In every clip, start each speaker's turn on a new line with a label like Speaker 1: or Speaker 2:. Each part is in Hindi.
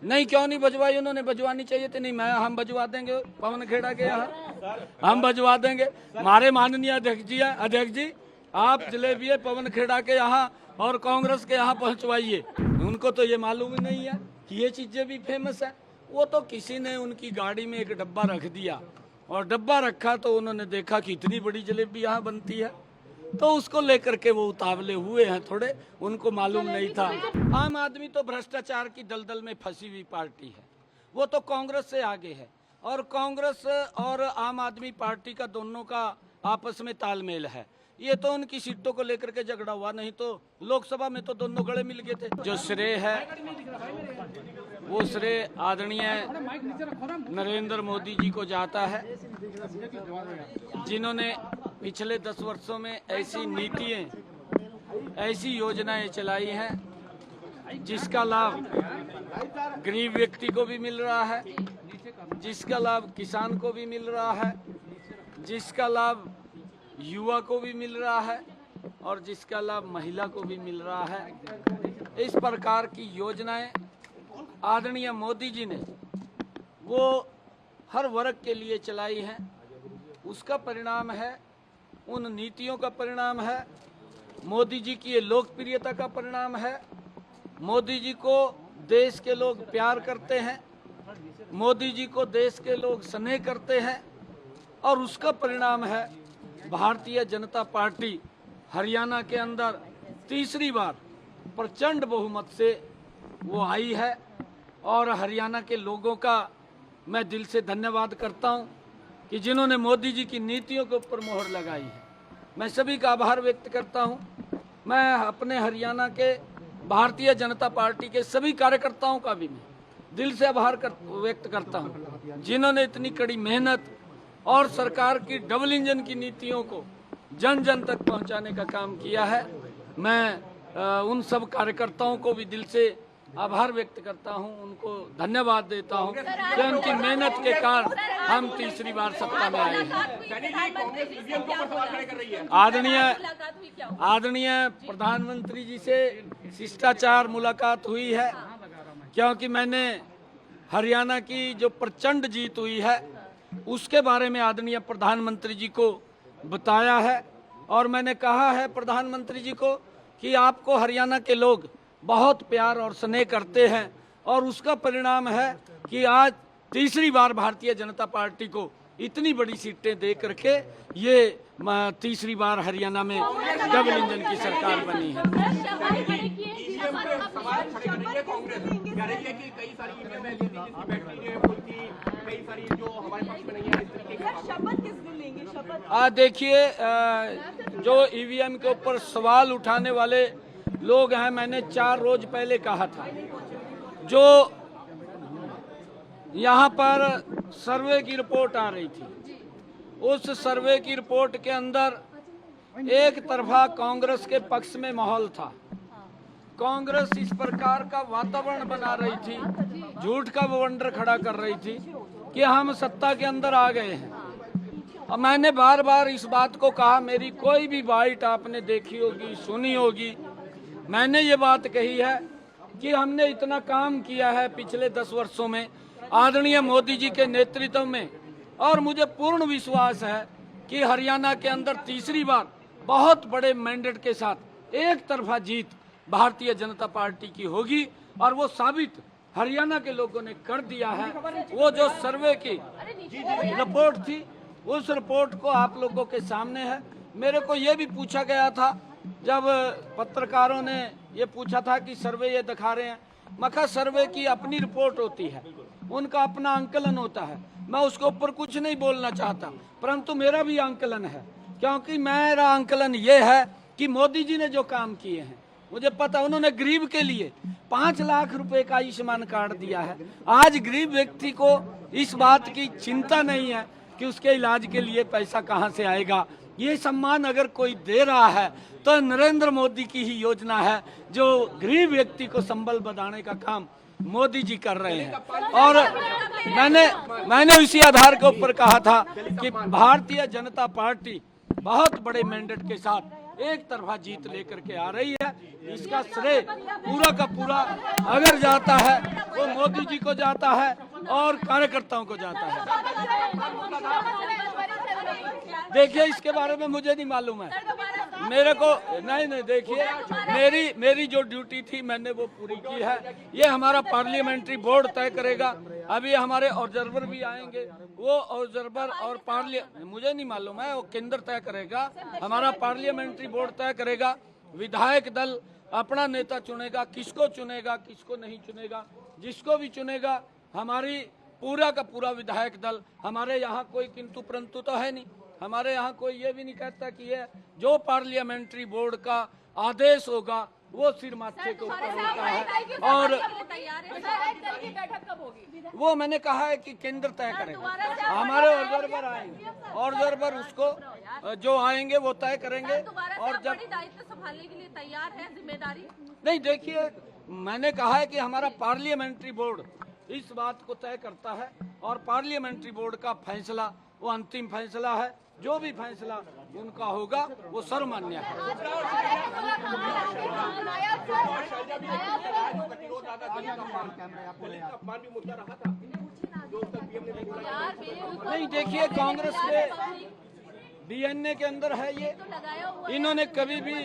Speaker 1: नहीं, क्यों नहीं बजवाई? उन्होंने बजवानी चाहिए थी। नहीं, हम बजवा देंगे पवन खेड़ा के यहाँ, हम बजवा देंगे। हमारे माननीय अध्यक्ष जी आप जलेबी पवन खेड़ा के यहाँ और कांग्रेस के यहाँ पहुँचवाइए। उनको तो ये मालूम ही नहीं है कि ये चीजें भी फेमस है। वो तो किसी ने उनकी गाड़ी में एक डब्बा रख दिया और डब्बा रखा तो उन्होंने देखा कि इतनी बड़ी जलेबी यहाँ बनती है, तो उसको लेकर के वो उतावले हुए हैं थोड़े, उनको मालूम नहीं था। आम आदमी तो भ्रष्टाचार की दलदल में फंसी हुई पार्टी है, वो तो कांग्रेस से आगे है। और कांग्रेस और आम आदमी पार्टी का दोनों का आपस में तालमेल है। ये तो उनकी सीटों को लेकर के झगड़ा हुआ, नहीं तो लोकसभा में तो दोनों गले मिल गए थे। जो श्रेय है वो श्रेय आदरणीय नरेंद्र मोदी जी को जाता है, जिन्होंने पिछले 10 वर्षों में ऐसी नीतियां, ऐसी योजनाएं चलाई हैं जिसका लाभ गरीब व्यक्ति को भी मिल रहा है, जिसका लाभ किसान को भी मिल रहा है, जिसका लाभ युवा को भी मिल रहा है और जिसका लाभ महिला को भी मिल रहा है। इस प्रकार की योजनाएं आदरणीय मोदी जी ने वो हर वर्ग के लिए चलाई हैं। उसका परिणाम है, उन नीतियों का परिणाम है, मोदी जी की ये लोकप्रियता का परिणाम है। मोदी जी को देश के लोग प्यार करते हैं, मोदी जी को देश के लोग स्नेह करते हैं और उसका परिणाम है भारतीय जनता पार्टी हरियाणा के अंदर तीसरी बार प्रचंड बहुमत से वो आई है। और हरियाणा के लोगों का मैं दिल से धन्यवाद करता हूं कि जिन्होंने मोदी जी की नीतियों के ऊपर मोहर लगाई है। मैं सभी का आभार व्यक्त करता हूं। मैं अपने हरियाणा के भारतीय जनता पार्टी के सभी कार्यकर्ताओं का भी मैं दिल से आभार व्यक्त करता हूं, जिन्होंने इतनी कड़ी मेहनत और सरकार की डबल इंजन की नीतियों को जन जन तक पहुंचाने का काम किया है। मैं उन सब कार्यकर्ताओं को भी दिल से आभार व्यक्त करता हूं, उनको धन्यवाद देता हूं कि उनकी मेहनत के कारण हम तीसरी बार सत्ता में आए हैं। आदरणीय प्रधानमंत्री जी से शिष्टाचार मुलाकात हुई है, क्योंकि मैंने हरियाणा की जो प्रचंड जीत हुई है उसके बारे में आदरणीय प्रधानमंत्री जी को बताया है। और मैंने कहा है प्रधानमंत्री जी को कि आपको हरियाणा के लोग बहुत प्यार और स्नेह करते हैं और उसका परिणाम है कि आज तीसरी बार भारतीय जनता पार्टी को इतनी बड़ी सीटें दे करके ये तीसरी बार हरियाणा में डबल इंजन की सरकार बनी है। देखिए, जो ईवीएम के ऊपर सवाल उठाने वाले लोग हैं, मैंने 4 रोज पहले कहा था, जो यहाँ पर सर्वे की रिपोर्ट आ रही थी, उस सर्वे की रिपोर्ट के अंदर एक तरफा कांग्रेस के पक्ष में माहौल था। कांग्रेस इस प्रकार का वातावरण बना रही थी, झूठ का बवंडर खड़ा कर रही थी कि हम सत्ता के अंदर आ गए हैं। और मैंने बार बार इस बात को कहा, मेरी कोई भी बाइट आपने देखी होगी, सुनी होगी, मैंने ये बात कही है कि हमने इतना काम किया है पिछले 10 वर्षों में आदरणीय मोदी जी के नेतृत्व में, और मुझे पूर्ण विश्वास है कि हरियाणा के अंदर तीसरी बार बहुत बड़े मैंडेट के साथ एक तरफा जीत भारतीय जनता पार्टी की होगी। और वो साबित हरियाणा के लोगों ने कर दिया है। वो जो सर्वे की रिपोर्ट थी, उस रिपोर्ट को आप लोगों के सामने है। मेरे को ये भी पूछा गया था, जब पत्रकारों ने ये पूछा था कि सर्वे ये दिखा रहे हैं, मखा सर्वे की अपनी रिपोर्ट होती है, उनका अपना आंकलन होता है, मैं उसके ऊपर कुछ नहीं बोलना चाहता, परंतु मेरा भी आंकलन है, क्योंकि मेरा आंकलन ये है कि मोदी जी ने जो काम किए हैं, मुझे पता, उन्होंने गरीब के लिए 5 लाख रुपए का आयुष्मान कार्ड दिया है। आज गरीब व्यक्ति को इस बात की चिंता नहीं है कि उसके इलाज के लिए पैसा कहां से आएगा। ये सम्मान अगर कोई दे रहा है तो नरेंद्र मोदी की ही योजना है, जो गरीब व्यक्ति को संबल बढ़ाने का काम मोदी जी कर रहे हैं। और मैंने इसी आधार के ऊपर कहा था कि भारतीय जनता पार्टी बहुत बड़े मैंडेट के साथ एक तरफा जीत लेकर के आ रही है। इसका श्रेय पूरा का पूरा अगर जाता है वो मोदी जी को जाता है और कार्यकर्ताओं को जाता है। देखिए इसके बारे में मुझे नहीं मालूम है, मेरे को नहीं देखिए मेरी जो ड्यूटी थी मैंने वो पूरी की है। ये हमारा पार्लियामेंट्री बोर्ड तय करेगा। अभी हमारे ऑब्जर्वर भी आएंगे, वो ऑब्जर्वर और मुझे नहीं मालूम है, वो केंद्र तय करेगा, हमारा पार्लियामेंट्री बोर्ड तय करेगा। विधायक दल अपना नेता चुनेगा, किसको चुनेगा किसको नहीं चुनेगा। जिसको भी चुनेगा हमारी पूरा का पूरा विधायक दल, हमारे यहाँ कोई किंतु परंतु तो है नहीं। हमारे यहाँ कोई ये भी नहीं कहता कि ये जो पार्लियामेंट्री बोर्ड का आदेश होगा वो सिर माथे के ऊपर होता है। और वो मैंने कहा है कि केंद्र तय करेगा, हमारे ऑब्जर्वर आएंगे, ऑब्जर्वर उसको जो आएंगे वो तय करेंगे। और जब
Speaker 2: दायित्व संभालने के लिए तैयार है, जिम्मेदारी
Speaker 1: नहीं, देखिए मैंने कहा है कि हमारा पार्लियामेंट्री बोर्ड इस बात को तय करता है और पार्लियामेंट्री बोर्ड का फैसला वो अंतिम फैसला है। जो भी फैसला उनका होगा वो सर्वमान्य है। नहीं देखिए, कांग्रेस के डीएनए के अंदर है ये। इन्होंने कभी भी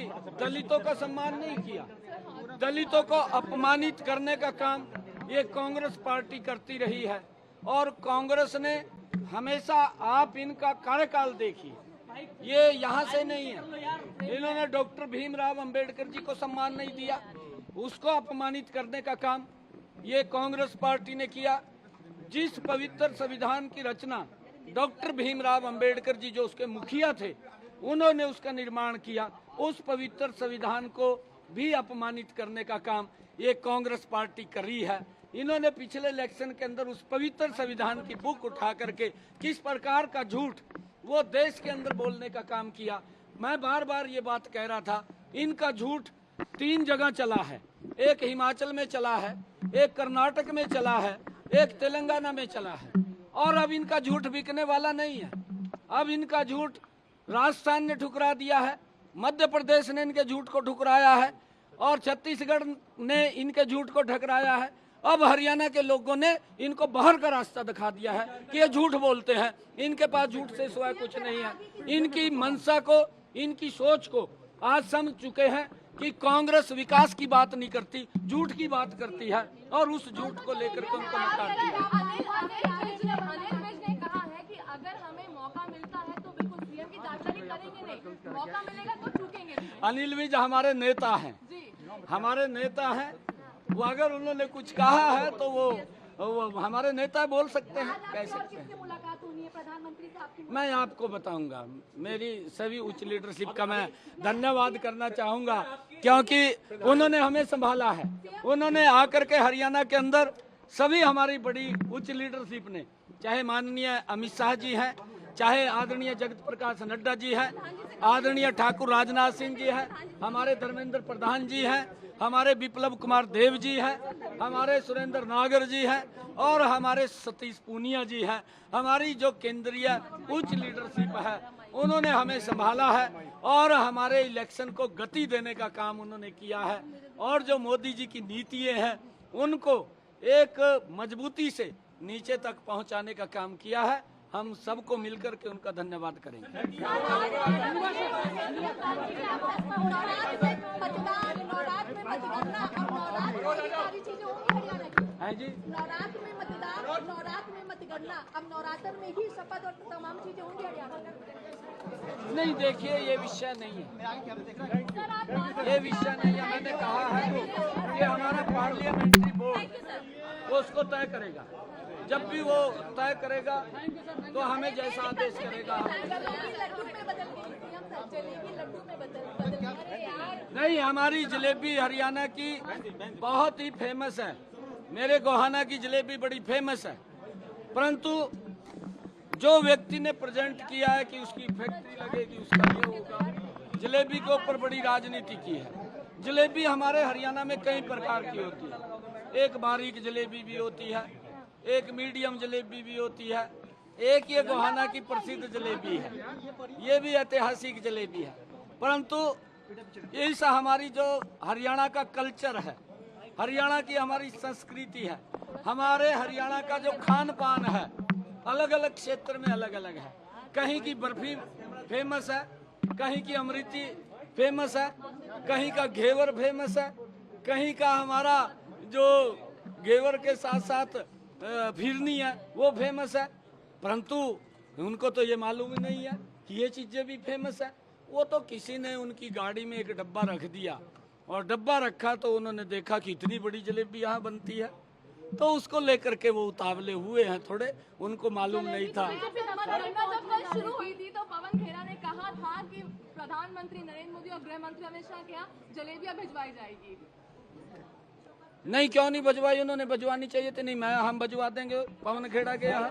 Speaker 1: दलितों का सम्मान नहीं किया। दलितों को अपमानित करने का काम ये कांग्रेस पार्टी करती रही है। और कांग्रेस ने हमेशा, आप इनका कार्यकाल देखिए, ये यहाँ से नहीं है। इन्होंने डॉक्टर भीमराव अंबेडकर जी को सम्मान नहीं दिया, उसको अपमानित करने का काम ये कांग्रेस पार्टी ने किया। जिस पवित्र संविधान की रचना डॉक्टर भीमराव अंबेडकर जी जो उसके मुखिया थे उन्होंने उसका निर्माण किया, उस पवित्र संविधान को भी अपमानित करने का काम ये कांग्रेस पार्टी कर रही है। इन्होंने पिछले इलेक्शन के अंदर उस पवित्र संविधान की बुक उठा करके किस प्रकार का झूठ वो देश के अंदर बोलने का काम किया। मैं बार बार ये बात कह रहा था, इनका झूठ 3 जगह चला है। एक हिमाचल में चला है, एक कर्नाटक में चला है, एक तेलंगाना में चला है। और अब इनका झूठ बिकने वाला नहीं है। अब इनका झूठ राजस्थान ने ठुकरा दिया है, मध्य प्रदेश ने इनके झूठ को ठुकराया है और छत्तीसगढ़ ने इनके झूठ को ठुकराया है। अब हरियाणा के लोगों ने इनको बाहर का रास्ता दिखा दिया है कि ये झूठ बोलते हैं, इनके पास झूठ से सिवाय कुछ नहीं है। इनकी मंशा को, इनकी सोच को आज समझ चुके हैं कि कांग्रेस विकास की बात नहीं करती, झूठ की बात करती है और उस झूठ को लेकर के उनको नकारती है।
Speaker 2: अनिल विज ने कहा है कि अगर हमें मौका मिलता है तो बिल्कुल सीएम की दावेदारी करेंगे नहीं, मौका मिलेगा तो चूकेंगे नहीं।
Speaker 1: अनिल विज हमारे नेता हैं, हमारे नेता हैं। वो अगर उन्होंने कुछ कहा है तो वो हमारे नेता बोल सकते हैं, कह सकते हैं।
Speaker 2: मुलाकात होनी है प्रधानमंत्री से आपकी?
Speaker 1: मैं आपको बताऊंगा। मेरी सभी उच्च लीडरशिप का मैं धन्यवाद करना चाहूंगा क्योंकि उन्होंने हमें संभाला है। उन्होंने आकर के हरियाणा के अंदर सभी हमारी बड़ी उच्च लीडरशिप ने, चाहे माननीय अमित शाह जी हैं, चाहे आदरणीय जगत प्रकाश नड्डा जी हैं, आदरणीय ठाकुर राजनाथ सिंह जी हैं, हमारे धर्मेंद्र प्रधान जी हैं, हमारे विप्लव कुमार देव जी हैं, हमारे सुरेंद्र नागर जी हैं और हमारे सतीश पूनिया जी हैं। हमारी जो केंद्रीय उच्च लीडरशिप है उन्होंने हमें संभाला है और हमारे इलेक्शन को गति देने का काम उन्होंने किया है। और जो मोदी जी की नीतियाँ हैं उनको एक मजबूती से नीचे तक पहुंचाने का काम किया है। हम सबको मिलकर के उनका धन्यवाद करेंगे। है जी,
Speaker 2: नवरात्र में मतदान और नवरात्र में मतगणना, अब नवरात्र में ही शपथ और तमाम चीजें होंगी हरियाणा में?
Speaker 1: नहीं देखिए, ये विषय नहीं है, ये विषय नहीं है। मैंने कहा है कि हमारा पार्लियामेंट्री बोर्ड उसको तय करेगा। जब भी वो तय करेगा तो हमें जैसा आदेश करेगा। नहीं, हमारी जलेबी हरियाणा की बहुत ही फेमस है। मेरे गोहाना की जलेबी बड़ी फेमस है, परंतु जो व्यक्ति ने प्रेजेंट किया है कि उसकी फैक्ट्री लगेगी, उसका ये होगा, जलेबी के ऊपर बड़ी राजनीति की है। जलेबी हमारे हरियाणा में कई प्रकार की होती है। एक बारीक जलेबी भी होती है, एक मीडियम जलेबी भी होती है, एक ये गोहाना की प्रसिद्ध जलेबी है, ये भी ऐतिहासिक जलेबी है। परंतु यही सा हमारी जो हरियाणा का कल्चर है, हरियाणा की हमारी संस्कृति है, हमारे हरियाणा का जो खान पान है, अलग अलग क्षेत्र में अलग अलग है। कहीं की बर्फी फेमस है, कहीं की अमृति फेमस है, कहीं का घेवर फेमस है, कहीं का हमारा जो घेवर के साथ साथ फिरनी है वो फेमस है। परंतु उनको तो ये मालूम ही नहीं है कि ये चीजें भी फेमस है। वो तो किसी ने उनकी गाड़ी में एक डब्बा रख दिया और डब्बा रखा तो उन्होंने देखा कि इतनी बड़ी जलेबी यहाँ बनती है, तो उसको लेकर के वो उतावले हुए हैं थोड़े, उनको मालूम नहीं था।
Speaker 2: बीजेपी नमस्कार जब कल शुरू हुई थी तो पवन खेड़ा ने कहा था कि प्रधानमंत्री नरेंद्र मोदी और गृह मंत्री अमित शाह के यहाँ जलेबियां भिजवाई जाएगी।
Speaker 1: नहीं, क्यों नहीं भजवाई? उन्होंने भजवानी चाहिए थी। नहीं, हम भजवा देंगे पवन खेड़ा के यहाँ,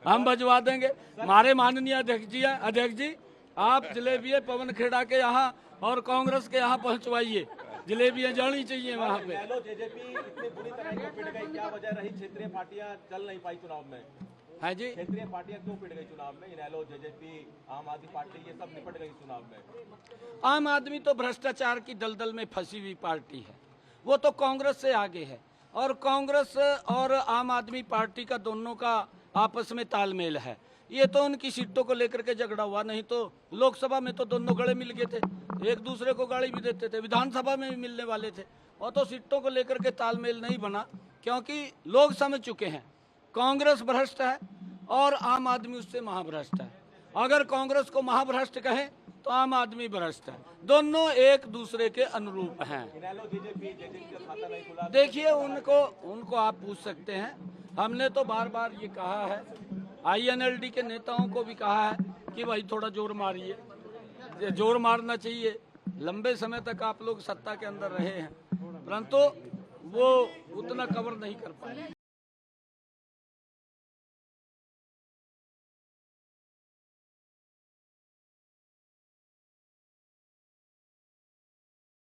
Speaker 1: हम भजवा देंगे। हमारे माननीय अध्यक्ष जी हैं, अध्यक्ष जी आप जलेबियां पवन खेड़ा के यहाँ और कांग्रेस के यहाँ पहुँचवाइए, जलेबियां जानी चाहिए वहाँ पे।
Speaker 3: जेजेपी इतनी बुरी तरह क्यों पिट गई, क्या वजह रही? क्षेत्रीय पार्टियां चल नहीं पाई चुनाव में।
Speaker 1: है जी,
Speaker 3: क्षेत्रीय पार्टियां क्यों पिट गई चुनाव में? इनेलो, जेजेपी, आम आदमी पार्टी ये सब निपट गई चुनाव में।
Speaker 1: आम आदमी तो भ्रष्टाचार की दलदल में फंसी हुई पार्टी है, वो तो कांग्रेस से आगे है। और कांग्रेस और आम आदमी पार्टी का दोनों का आपस में तालमेल है। ये तो उनकी सीटों को लेकर के झगड़ा हुआ, नहीं तो लोकसभा में तो दोनों गले मिल गए थे, एक दूसरे को गाली भी देते थे, विधानसभा में भी मिलने वाले थे। और तो सीटों को लेकर के तालमेल नहीं बना, क्योंकि लोग समझ चुके हैं कांग्रेस भ्रष्ट है और आम आदमी उससे महाभ्रष्ट है। अगर कांग्रेस को महाभ्रष्ट कहें तो आम आदमी भ्रष्ट है, दोनों एक दूसरे के अनुरूप हैं।
Speaker 3: इनेलो, जेजेपी का खाता नहीं खुला।
Speaker 1: देखिए उनको आप पूछ सकते हैं। हमने तो बार बार ये कहा है, INLD के नेताओं को भी कहा है कि भाई थोड़ा जोर मारिए, जोर मारना चाहिए। लंबे समय तक आप लोग सत्ता के अंदर रहे हैं, परंतु वो उतना कवर नहीं कर पाए।